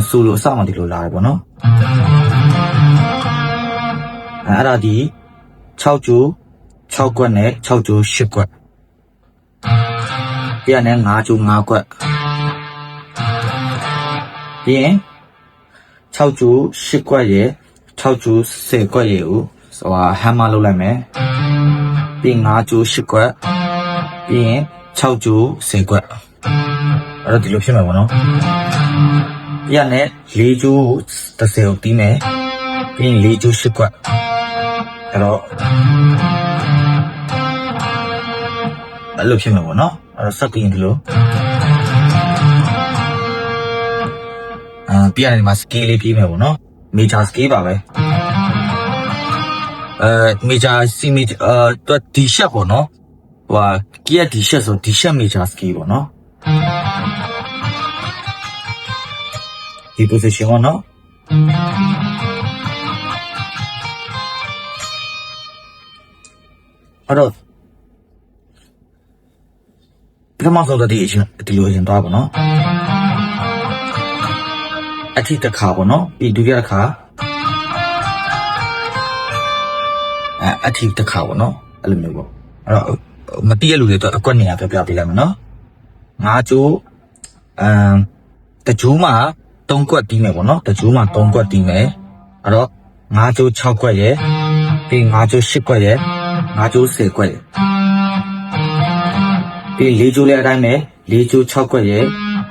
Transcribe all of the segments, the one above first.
ဆိုလိုအစမှဒီလိုလာတယ်ပေါ့နော်အဲ့ဒါဒီ6ကျိုး6ကွက်နဲ့6ကျိုး8ကွက်ပြရနဲ့5ကျိုး5ကွက်ပြီးရင်6ကျိုး8ကွက်ရဲ့6ကျိုး10ကွက်ရဲ့ကိုဟမ်မာလုပ်လိုက်မယ်ပြီး5ကျိုး8ကွက်ပြီးရင်6ကျိုး10ကွက်အဲ့တော့ဒီလိုဖြစ်မှာပေါ့နော်ပြရနဲ့4ကျိုး30ကိုတီးမယ်ပြီးရင်4ကျိုး8ကွက်အဲ့တော့အဲ့လိုဖြစ်မှာပေါ့နော်အဲ့တော့ဆက်ပြီးရင်ဒီလိုပြရနေမှာ scale လေးပြေးမယ်ပေါ့နော် major scale ပါပဲmajor C major တွက် D sharp ပေါ့နော်ဟိုကီးရ D sharp ဆို D sharp major scale ပေါ့နော်ဒီ position ပေါ့နော်အဲ့တော့ပထမဆုံးဒီလိုရင်သွားပါနော်အထိတစ်ခါပေါ့နော်ပြီးဒုတိယတစ်ခါအထိတစ်ခါပေါ့နော်အဲ့လိုမျိုးပေါ့အဲ့တော့မတိရလူတွေတော့အကွက်နေရာပြပြပေးလိုက်မယ်နော်5ကျိုးတကျိုးမှာ3ကွက်တီးမယ်ပေါ့နော်တကျိုးမှာ3ကွက်တီးမယ်အဲ့တော့5ကျိုး6ကွက်ရဲ့ပြီး5ကျိုး8ကွက်ရဲ့5ကျိုး10ကွက်ရဲ့ပြီး4ကျိုးလည်းအတိုင်းပဲ4ကျိုး6ကွက်ရဲ့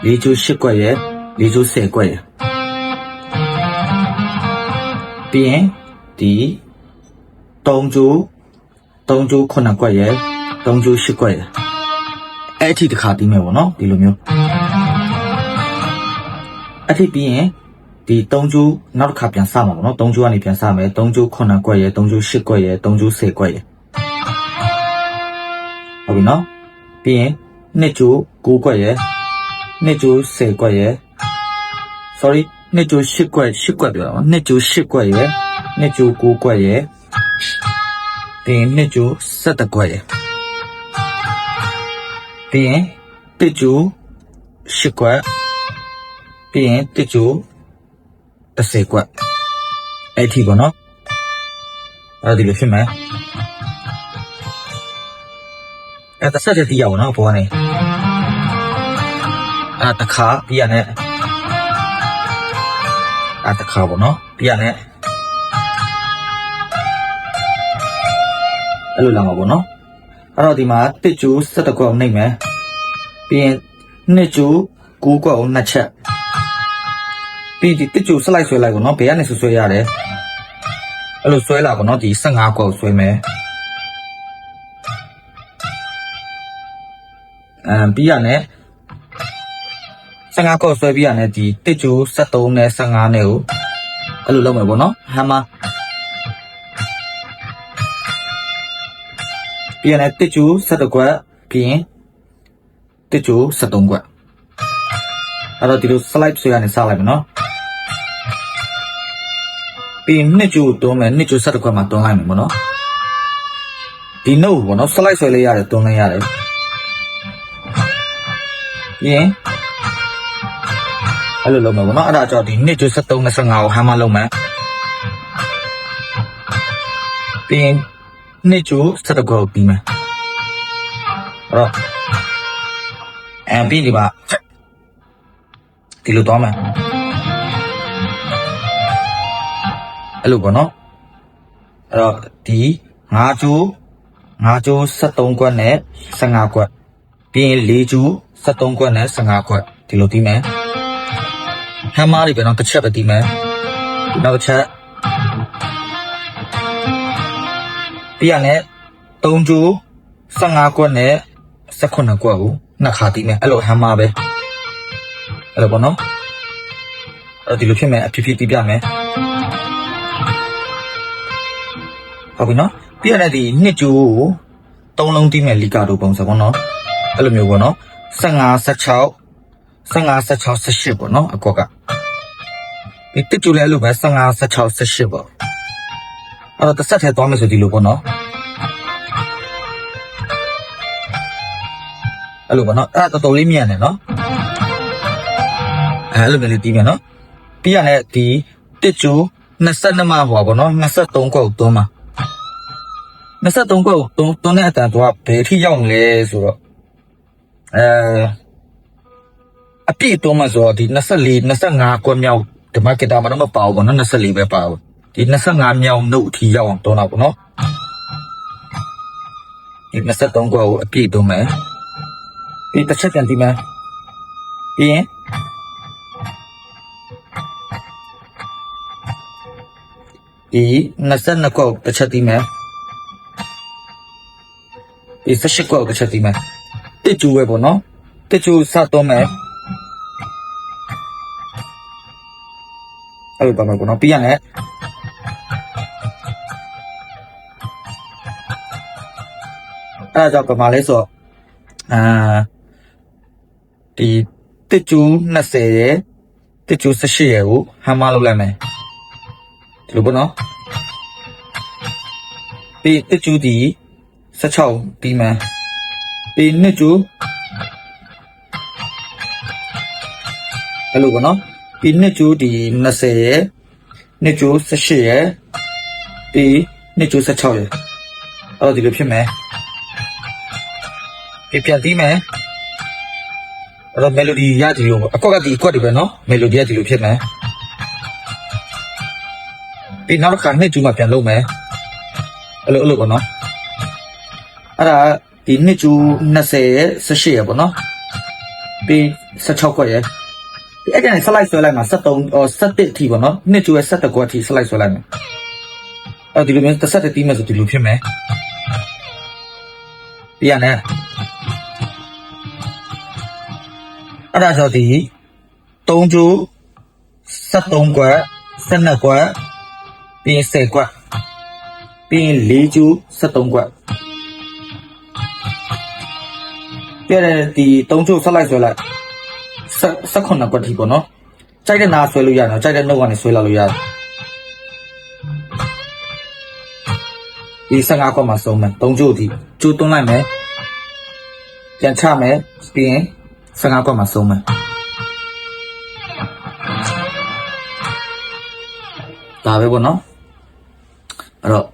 4ကျိုး8ကွက်ရဲ့4ကျိုး10ကွက်ရဲ့ပြီးရင်ဒီ3ကျိုး9ကွက်ရဲ့3ကျိုး10ကွက်ရဲ့အဲ့အထိတစ်ခါပြီးမယ်ပေါ့နော်ဒီလိုမျိုးအဲ့ထိပြီးရင်ဒီ3ကျိုးနောက်တစ်ခါပြန်စမှာပေါ့နော်3ကျိုးကနေပြန်စမယ်3ကျိုး9ကွက်ရဲ့3ကျိုး10ကွက်ရဲ့3ကျိုး10ကွက်ရဲ့ဟုတ်ပြီနော်ပြီးရင်2ကျိုး9ကွက်ရဲ့2ကျိုး10ကွက်ရဲ့ sorry 2ကျိုး10ကွက်10ကွက်ပြောတာ2ကျိုး10ကွက်ရဲ့2ကျိုး9ကွက်ရဲ့ပြီးရင်2ကျိုး17ကွက်ရဲ့ပြီးရင်1ကျိုး10ကွက်ပြီးရင်1ကျိုး10ကွက်အဲ့ဒီပေါ့နော်အဲ့ဒီလိုဖြစ်မယ်အဲ့ဒါဆက်တဲ့တီးရပါတော့ဘောကနေအဲ့တခါပြီးရနဲ့အဲ့တခါပေါ့နော်ပြီးရနဲ့အဲ့လိုလာမှာပေါ့နော်အဲ့တော့ဒီမှာ1ကျိုး17ကွက်ကိုနှိပ်မယ်ပြီးရင်2ကျိုး9ကွက်ကို2ချက်ပြီးဒီ1ကျိုးစလိုက်ဆွဲလိုက်ပေါ့နော်ဘယ်ကနေဆွဲရတယ်အဲ့လိုဆွဲလာပေါ့နော်ဒီ15ကွက်ကိုဆွဲမယ်ပြီးရနဲ့15ကွက်ဆွဲပြီးရနဲ့ဒီ1ကျိုး73နဲ့15နဲ့ကိုအဲ့လိုလုပ်မယ်ပေါ့နော်ဟမ်မာပြီးရနဲ့1ကျိုး17ကွက်ပြီးရင်1ကျိုး73ကွက်အဲ့တော့ဒီလို slide ဆွဲရနေစလိုက်မယ်နော်ပြီးရင်2ကျိုးတွန်းမယ်2ကျိုး17ကွက်မှာတွန်းလိုက်မယ်ပေါ့နော်ဒီ note ပေါ့နော် slide ဆွဲလေးရတယ်တွန်းလိုက်ရတယ်ပြီးရင်အဲ့လိုလုပ်မယ်ပေါ့နော်အဲ့ဒါကြောင့်ဒီ2ကျိုး73နဲ့15ကိုဟမ်မာလုပ်မယ်ပြီးရင်2ကျိုး17ကွက်ကိုပြီးမယ်အဲ့တော့ပြီးဒီမှာဒီလိုသွားမယ်အဲ့လိုပေါ့နော်အဲ့တော့ဒီ5ကျိုး73ကွက်နဲ့15ကွက်ပြီးရင်4ကျိုး73ကွက်နဲ့15ကွက်ဒီလိုပြီးမယ်ဟမ်မာတွေပဲတော့တစ်ချက်ပဲပြီးမယ်နောက်တစ်ချက်ပြီးရနဲ့3ကျိုး15ကွက်နဲ့18ကွက်ကိုနှစ်ခါပြီးမယ်အဲ့လိုဟမ်မာပဲအဲ့လိုပေါ့နော်အဲ့ဒီလိုဖြစ်မယ်အဖြစ်ဖြစ်ပြီးပြမယ်ဟုတ်ပြီနော်ပြီးရတဲ့ဒီ2ကျိုးကို3လုံးတီးမယ်လီကာတိုပုံစံပေါ့နော်အဲ့လိုမျိုးပေါ့နော်15 16 18ပေါ့နော်အကွက်ကဒီ1ကျိုးလည်းအဲ့လိုပဲ15 16 18ပေါ့အဲ့တော့တစ်ဆက်ထဲသွားမယ်ဆိုဒီလိုပေါ့နော်အဲ့လိုပေါ့နော်အဲ့တော်တော်လေးမြန်တယ်နော်အဲ့လိုမျိုးလေးတီးမယ်နော် ပြီးရတဲ့ဒီတစ်ကျူ22မှာဟောပေါ့နော်23ကွက်ကိုသွန်းမှာ23ကွက်ကိုသွန်းတဲ့အတန်တော့ဘယ်အထိရောက်မလဲဆိုတော့အပြည့်သွန်းမှာဆိုတော့ဒီ25ကွက်မြောက်ဒီမှာကတာမှာတော့မပါဘူးပေါ့နော်24ပဲပါဘူးဒီ25မြောက်နှုတ်အထိရောက်အောင်သွန်းတော့ပေါ့နော်ဒီ23ကွက်ကိုအပြည့်သွန်းမယ်ပြီးတစ်ချက်ပြန်တီးမယ်ပြီးရင်ဒီ22ကွက်ကိုတစ်ချက်တီးမယ်ဒီ18ကွက်ကိုတစ်ချက်တီးမယ်တစ်ကျူပဲပေါ့နော်တစ်ကျူစသွန်းမယ်အဲ့လိုပါမယ်ပေါ့နော်ပြီးရမယ်အဲ့ဒါကြောင့်ပမာလဲဆိုတော့ဒီတစ်ကျူ20ရယ်တစ်ကျူ18ရယ်ကိုဟမ်မာလုပ်လိုက်မယ်ဒီလိုပေါ့နော်ပြီးတစ်ကျူဒီ16ပြီးမယ်ပြီးနှစ်ကျူအဲ့လိုပေါ့နော်ပြီးနှစ်ကျူဒီ20ရယ်နှစ်ကျူ18ရယ်ပြီးနှစ်ကျူ16ရယ်အဲ့တော့ဒီလိုဖြစ်မယ်ဒီပြန်တီးမယ်အဲ့တော့ melody ရကြည့်လို့အကွက်ကဒီအကွက်တွေပဲနော် melody ရကြည့်လို့ဖြစ်မယ်ပြီးနောက်တစ်ခါနှစ်ကျူမှပြန်လုပ်မယ်အဲ့လိုပေါ့နော်အဲ့ဒါဒီနှစ်ကျူ20ရယ်18ရယ်ပေါ့နော်ပြီး16ကွက်ရယ်ဒီအဲ့ကနေဆက်လိုက်ဆွဲလိုက်မှာ17အထိပေါ့နော်နှစ်ကျူရဲ့17ကွက်အထိဆက်လိုက်ဆွဲလိုက်မယ်အဲ့ဒီလိုမျိုးတစ်ဆက်တည်းတီးမယ်ဆိုဒီလိုဖြစ်မယ်ပြီးရနဲ့အဲ့ဒါဆိုဒီ3ကျူ73ကွက်12ကွက်ပြီး10ကွက်ပြီး4ကျူ73ကွက်ပြတဲ့ဒီ3ကျူဆက်လိုက်ဆွဲလိုက်18ကွက်ထိပေါ့နော်ကြိုက်တဲ့နာဆွဲလို့ရတယ်ကြိုက်တဲ့နှုတ်ကနေဆွဲလာလို့ရတယ်ဒီ15ကွက်မှာဆုံးမယ်3ကျူဒီကျူသွန်းလိုက်မယ်ပြန်ချမယ်ပြီးရင်15ကွက်မှာဆုံးမယ်ဒါပဲပေါ့နော်အဲ့တော့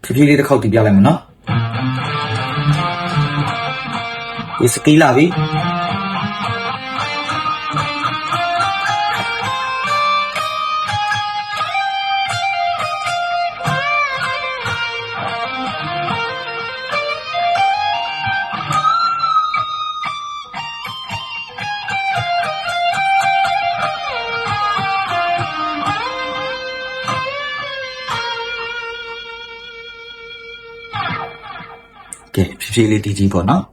ဖြည်းဖြည်းလေးတစ်ခေါက်တီးပြလိုက်မယ်နော်ဒီစကီလာပြီကဲဖြည်းဖြည်းလေးတီးကြည့်ပေါ့နော်